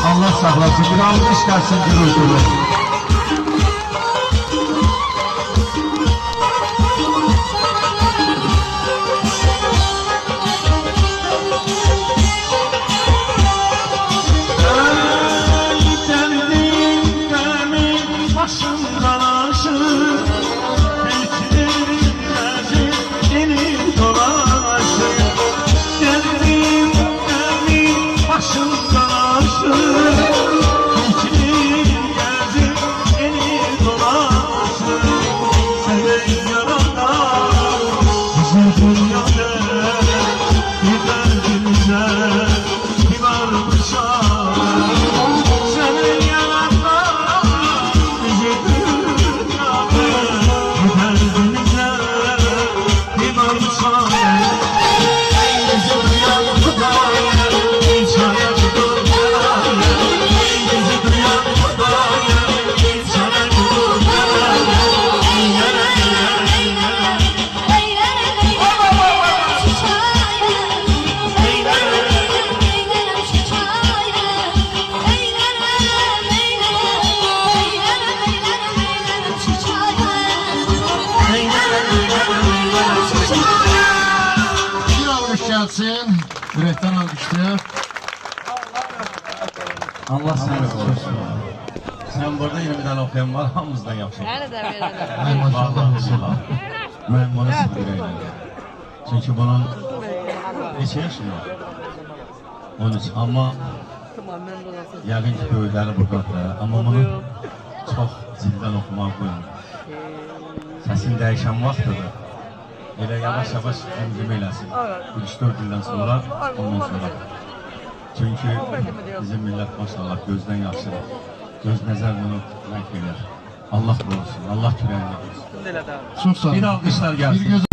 Allah saklasın. Bir alkış gelsin gürültülü. Gelsin. Yürekten alkışlıyor. Allah seni korusun. Sen burada yine bir tane okuyan var, hamımızdan yapsın. Ay maşallah. Ben bunu sıkıyorum. Çünkü bunun neçə yaşım var? 13. Ama yakın ki böyükleri buradadır. Ama bunu çok cidden okumak koyun. Sesin değişen vaxtıdır. Elə yavaş-yavaş cimcim eləsin. 3-4 ildən sonra, ondan sonra. Çünkü bizim millət maşallah gözdən yaxşıdır. Göz nəzər bunu məhv edir. Allah qorusun, Allah kürəyini qorusun. Çok sağ olun. Bir alqışlar gəlsin.